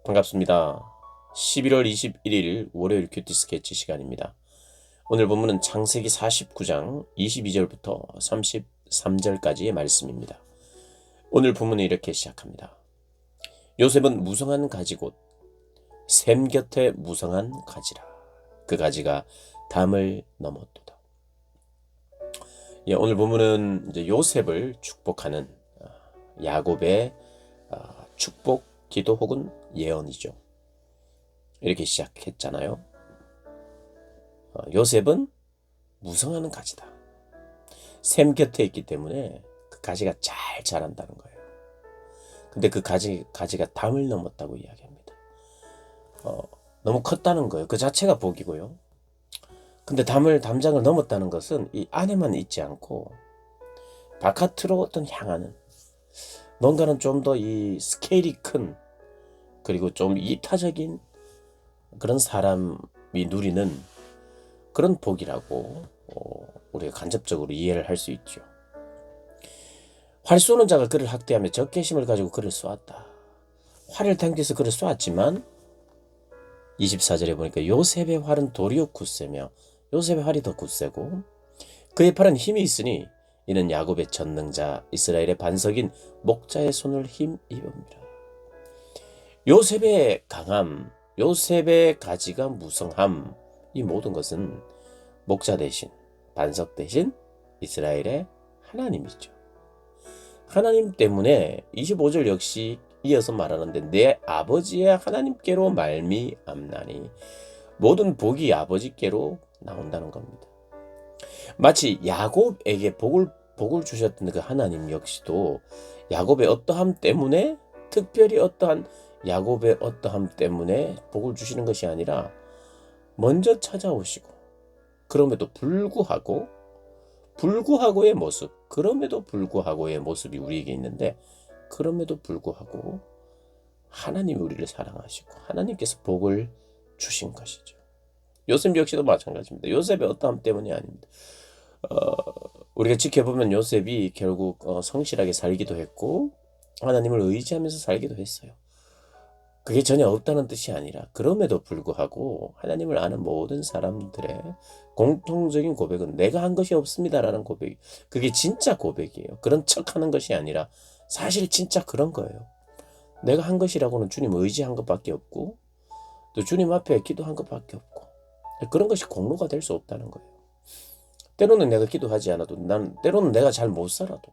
반갑습니다. 11월 21일 월요일 큐티 스케치 시간입니다. 오늘 본문은 창세기 49장 22절부터 33절까지의 말씀입니다. 오늘 본문은 이렇게 시작합니다. 요셉은 무성한 가지 곧 샘 곁에 무성한 가지라. 그 가지가 담을 넘었도다. 오늘 본문은 이제 요셉을 축복하는 야곱의 축복 기도 혹은 예언이죠. 이렇게 시작했잖아요. 요셉은 무성한 가지다. 샘 곁에 있기 때문에 그 가지가 잘 자란다는 거예요. 근데 그 가지가 담을 넘었다고 이야기합니다. 너무 컸다는 거예요. 그 자체가 복이고요. 근데 담장을 넘었다는 것은 이 안에만 있지 않고 바깥으로 어떤 향하는 뭔가는 좀 더 이 스케일이 큰 그리고 좀 이타적인 그런 사람이 누리는 그런 복이라고 우리가 간접적으로 이해를 할 수 있죠. 활 쏘는 자가 그를 학대하며 적개심을 가지고 그를 쏘았다. 활을 당겨서 그를 쏘았지만 24절에 보니까 요셉의 활은 도리어 굳세며 요셉의 활이 더 굳세고 그의 팔은 힘이 있으니 이는 야곱의 전능자 이스라엘의 반석인 목자의 손을 힘입음이라. 요셉의 강함, 요셉의 가지가 무성함, 이 모든 것은 목자 대신, 반석 대신 이스라엘의 하나님이죠. 하나님 때문에 25절 역시 이어서 말하는데 내 아버지의 하나님께로 말미암나니 모든 복이 아버지께로 나온다는 겁니다. 마치 야곱에게 복을 주셨던 그 하나님 역시도 야곱의 어떠함 때문에 특별히 어떠한 야곱의 어떠함 때문에 복을 주시는 것이 아니라 먼저 찾아오시고 그럼에도 불구하고의 모습, 그럼에도 불구하고의 모습이 우리에게 있는데 그럼에도 불구하고 하나님이 우리를 사랑하시고 하나님께서 복을 주신 것이죠. 요셉 역시도 마찬가지입니다. 요셉의 어떠함 때문이 아닙니다. 우리가 지켜보면 요셉이 결국 성실하게 살기도 했고 하나님을 의지하면서 살기도 했어요. 그게 전혀 없다는 뜻이 아니라 그럼에도 불구하고 하나님을 아는 모든 사람들의 공통적인 고백은 내가 한 것이 없습니다라는 고백. 그게 진짜 고백이에요. 그런 척하는 것이 아니라 사실 진짜 그런 거예요. 내가 한 것이라고는 주님 의지한 것밖에 없고 또 주님 앞에 기도한 것밖에 없고 그런 것이 공로가 될 수 없다는 거예요. 때로는 내가 기도하지 않아도 때로는 내가 잘 못 살아도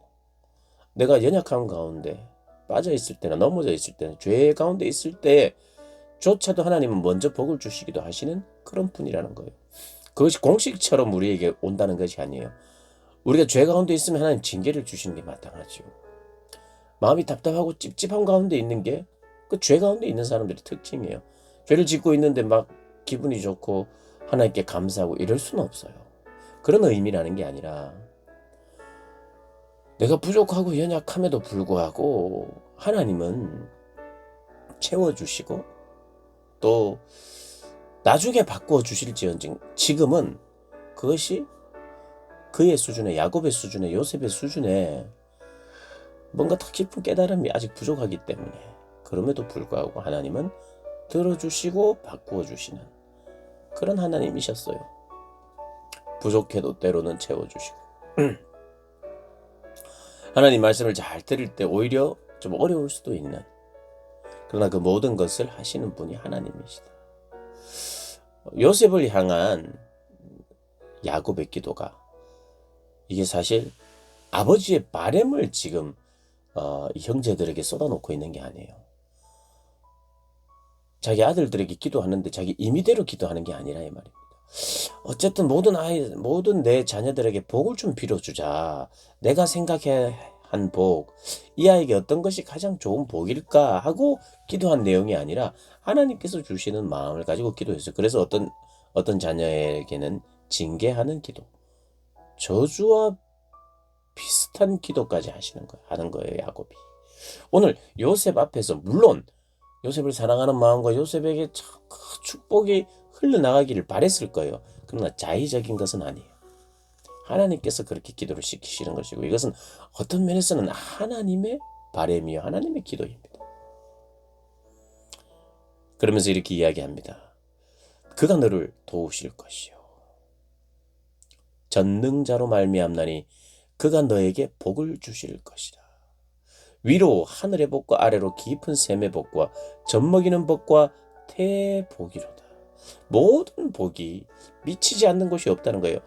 내가 연약한 가운데 빠져 있을 때나 넘어져 있을 때나 죄 가운데 있을 때조차도 하나님은 먼저 복을 주시기도 하시는 그런 분이라는 거예요. 그것이 공식처럼 우리에게 온다는 것이 아니에요. 우리가 죄 가운데 있으면 하나님 징계를 주시는 게 마땅하죠. 마음이 답답하고 찝찝한 가운데 있는 게 그 죄 가운데 있는 사람들의 특징이에요. 죄를 짓고 있는데 막 기분이 좋고 하나님께 감사하고 이럴 수는 없어요. 그런 의미라는 게 아니라 내가 부족하고 연약함에도 불구하고 하나님은 채워주시고 또 나중에 바꾸어 주실지언정 지금은 그것이 그의 수준의 야곱의 수준의 요셉의 수준의 뭔가 더 깊은 깨달음이 아직 부족하기 때문에 그럼에도 불구하고 하나님은 들어주시고 바꾸어 주시는 그런 하나님이셨어요. 부족해도 때로는 채워주시고 하나님 말씀을 잘 들을 때 오히려 좀 어려울 수도 있는 그러나 그 모든 것을 하시는 분이 하나님이시다. 요셉을 향한 야곱의 기도가 이게 사실 아버지의 바램을 지금 이 형제들에게 쏟아놓고 있는 게 아니에요. 자기 아들들에게 기도하는데 자기 임의대로 기도하는 게 아니라 이 말입니다. 어쨌든 모든 내 자녀들에게 복을 좀 빌어주자. 내가 생각해 한 복, 이 아이에게 어떤 것이 가장 좋은 복일까 하고 기도한 내용이 아니라 하나님께서 주시는 마음을 가지고 기도했어요. 그래서 어떤 자녀에게는 징계하는 기도, 저주와 비슷한 기도까지 하는 거예요, 야곱이. 오늘 요셉 앞에서 물론 요셉을 사랑하는 마음과 요셉에게 그 축복이 흘러나가기를 바랬을 거예요. 그러나 자의적인 것은 아니에요. 하나님께서 그렇게 기도를 시키시는 것이고 이것은 어떤 면에서는 하나님의 바람이요 하나님의 기도입니다. 그러면서 이렇게 이야기합니다. 그가 너를 도우실 것이요 전능자로 말미암나니 그가 너에게 복을 주실 것이라. 위로 하늘의 복과 아래로 깊은 샘의 복과 젖먹이는 복과 태의 복이로다. 모든 복이 미치지 않는 곳이 없다는 거예요.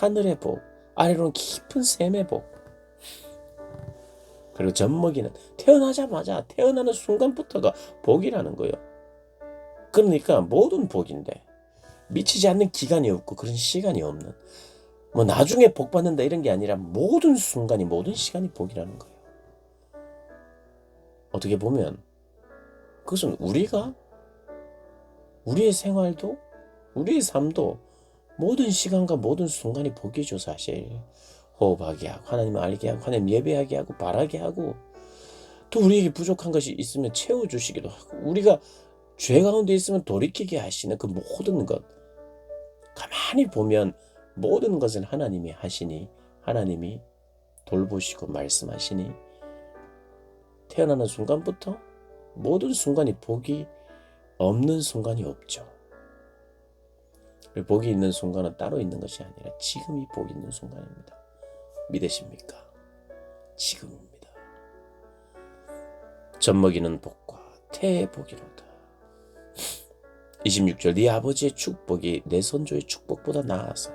하늘의 복, 아래로는 깊은 샘의 복, 그리고 젖먹이는, 태어나자마자 태어나는 순간부터가 복이라는 거예요. 그러니까 모든 복인데 미치지 않는 기간이 없고 그런 시간이 없는, 뭐 나중에 복 받는다 이런 게 아니라 모든 순간이, 모든 시간이 복이라는 거예요. 어떻게 보면 그것은 우리의 생활도, 우리의 삶도 모든 시간과 모든 순간이 복이죠. 사실 호흡하게 하고, 하나님을 알게 하고, 하나님 예배하게 하고, 바라게 하고, 또 우리에게 부족한 것이 있으면 채워주시기도 하고, 우리가 죄 가운데 있으면 돌이키게 하시는 그 모든 것, 가만히 보면 모든 것을 하나님이 하시니, 하나님이 돌보시고 말씀하시니, 태어나는 순간부터 모든 순간이 복이 없는 순간이 없죠. 복이 있는 순간은 따로 있는 것이 아니라 지금이 복 있는 순간입니다. 믿으십니까? 지금입니다. 젖먹이는 복과 태의 복이로다. 26절, 네 아버지의 축복이 내 선조의 축복보다 나아서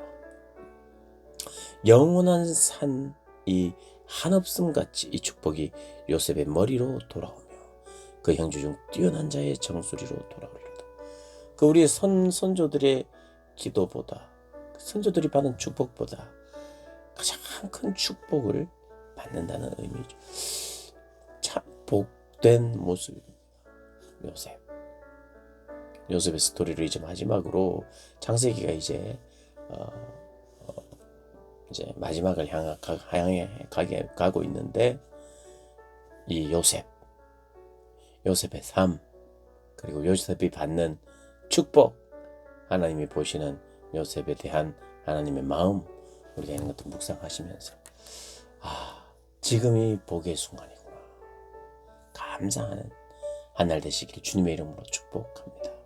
영원한 산이 한없음같이 이 축복이 요셉의 머리로 돌아오며 그 형제 중 뛰어난 자의 정수리로 돌아오리로다. 그 우리의 선조들의 기도보다, 선조들이 받은 축복보다 가장 큰 축복을 받는다는 의미죠. 참 복된 모습입니다. 요셉의 스토리를 이제 마지막으로, 창세기가 이제 마지막을 향해 가고 있는데, 이 요셉의 삶, 그리고 요셉이 받는 축복, 하나님이 보시는 요셉에 대한 하나님의 마음, 우리가 이런 것도 묵상하시면서 지금이 복의 순간이구나 감사하는 한 날 되시기를 주님의 이름으로 축복합니다.